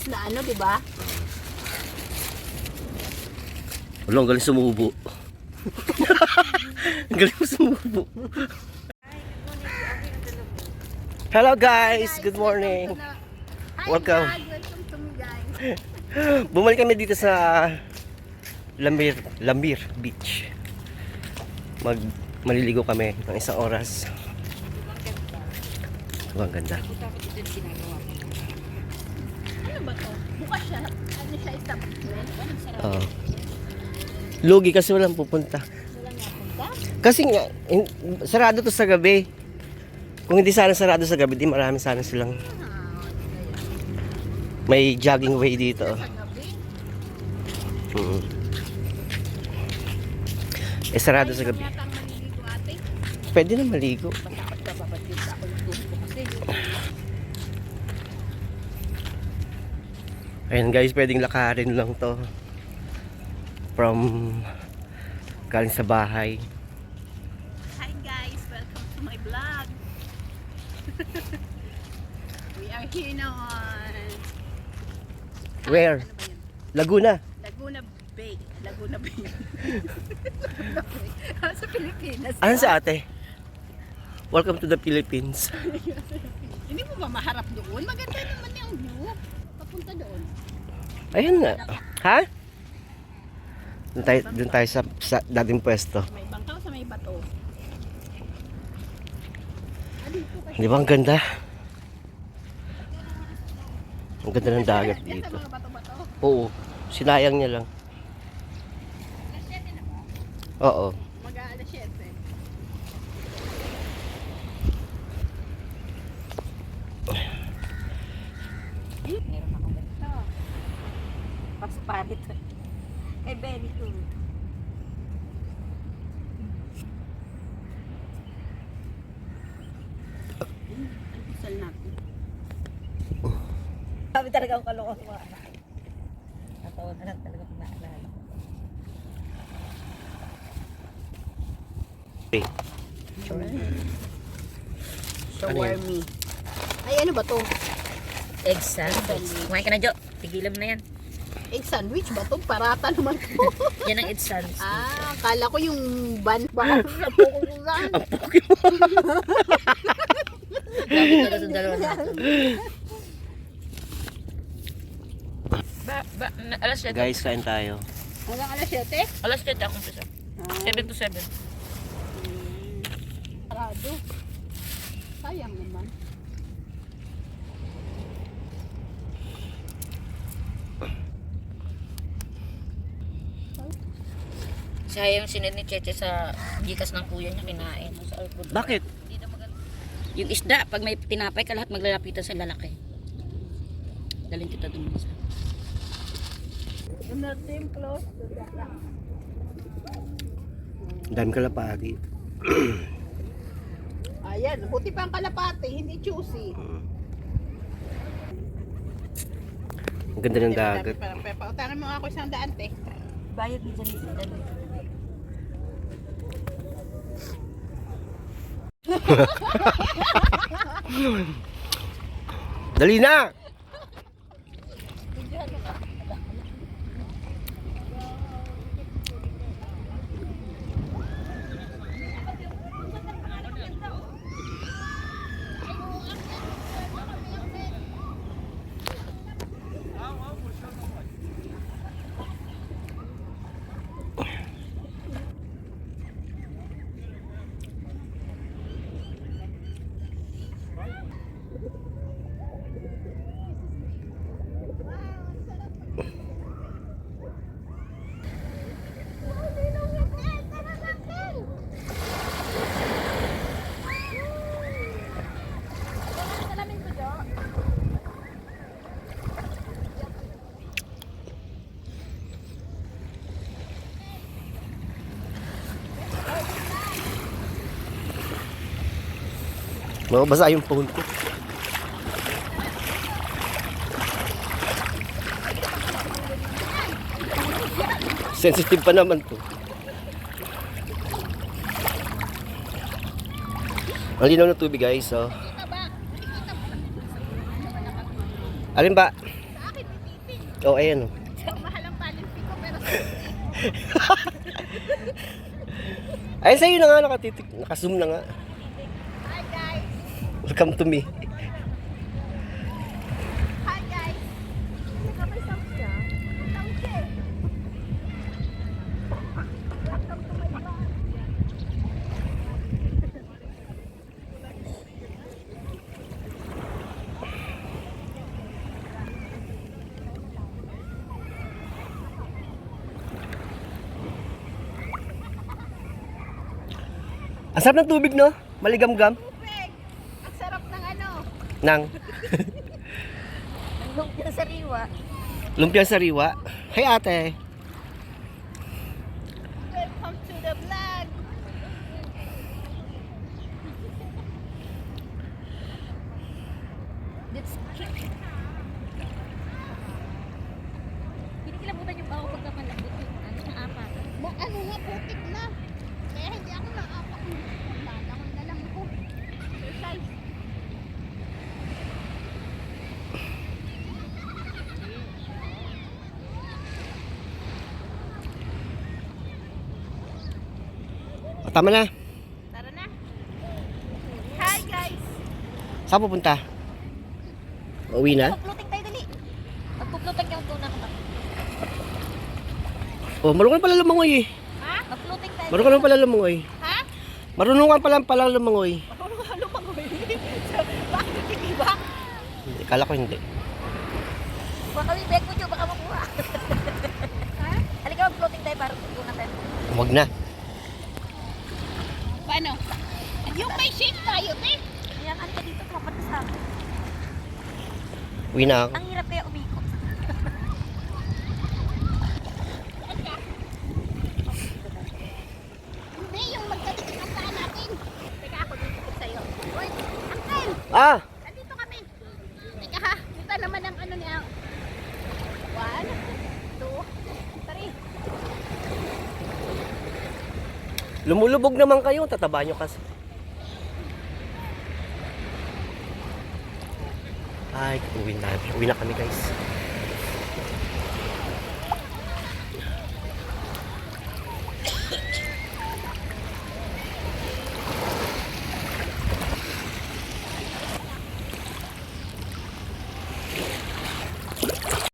matamis na ano, di ba? Wala, ang galing sumubo. Ang galing mo sumubo. Hello guys, good morning. Hi Welcome. guys, welcome to me guys. Bumalik kami dito sa Lamir Beach. Maliligo kami ng isang oras. Ang ganda. Ano ba to? Bukas siya. Ano siya, establishment? Anong sarap? Lugi kasi walang pupunta. Walang napunta? Kasi nga, sarado to sa gabi. Kung hindi sana sarado sa gabi, di marami sana silang may jogging way dito. Sa gabi? Sarado sa gabi. Yata ang maliligo ate. Pwede na maligo. Matakot ka ba? Ba't yun ako yung ko kasi? Ayan guys, pwedeng lakarin lang to. From galing sa bahay. Hi guys, welcome to my vlog. We are here now on Where? ano ba yun? Laguna. Laguna Bay. Laguna Bay. Sa Pilipinas. Ano sa ate? Welcome to the Philippines. Hindi mo ba maharap doon? Maganda naman yung view. Papunta doon. Ayan nga. Ha? Doon tayo sa dating pwesto. May bangkaw sa may bato. Dito kasi. Di ba ang ganda? Ang ganda ng dagat Yan dito. sa mga bato-bato. Oo. Sinayang niya lang. Oo. Mag-aalas 7. Meron ako ganito. Pasparit. Kay Benny too. Sal natin. Sabi talaga ang kaloko sa mga anak. Natawa na lang talaga kung naalala. Shawarma. Ay, ano ba to? Egg sandwich. Kumain ka na, Jo. Tigilan mo na yan. Egg sandwich ba to? Parata naman to. Yan ang egg sandwich. Akala ko yung ban ba? Napukulan. Ang Pokemon. Grabe talaga sa dalawa natin. Alas 7. Guys, kain tayo. Hanggang alas 7? Alas 7 akong pisa. 7 to 7. Sarado. Sayang naman. Siya yung sinid ni Cheche sa gikas ng kuya niya kinain. Sa Alpod. Bakit? Hindi na maganda. Yung isda, pag may tinapay ka lahat maglalapitan sa lalaki. Daling kita dun sa. Do not seem close to the ground. Ang dami kalapati. Ayan, buti pa ang kalapate, hindi juicy. Ang ganda ng dagat. Pautangan mo nga ako 100 te. Bayad ni Janine. Dali na! Mababasa yung phone ko. Sensitive pa naman to. Ang linaw ng tubig guys, so. Alin ba? Sa akin, Oh, ayan oh. Mahal ang palimpi ko pero Ayun sa'yo na nga, nakazoom na nga. hi guys. Welcome to me. Hi guys. May sound siya. Sound siya eh. Welcome to my vlog. Ang sarap ng tubig, no? Maligamgam. Tubig. Ang sarap ng ano. Nang Ang lumpia sa riwa. lumpia sariwa. Hey ate. Welcome to the vlog. That's Kinikilabutan yung bago pagka malambot yung ano na apat. Ano nga, putik na. Kaya hindi ako naapak. Lalangon na lang ako. Exercise. O, tama na. Tara na. Hi guys. Saan pupunta? Uwi na? Magpluting tayo dali. Magpupluting ka muna ako. Oh, marunong ka pala lumangoy eh. Ha? Magpluting tayo. Marunong ka pala lumangoy. Ha? Marunong ka pala lumangoy. Ano ba mo? Bakit hindi ba? Hindi, kala ko hindi. Baka may bag mo dyan, baka makuha. Ha? Halika magpluting tayo para tutunan tayo. Huwag na. Paano? Yung may shape tayo, eh. Kaya ano ka dito, kapat ka sa akin. Uwi na ako. Ang hirap kaya umikot. Hindi, yung magkadikit ang paa natin. Teka, ako dito sa'yo. Uy, Uncle! Ah! Nandito kami. Teka ha, kita naman ang ano niya. 1, 2, 3. Lumulubog naman kayo. Tataba nyo kasi. Ay, uwi na kami guys.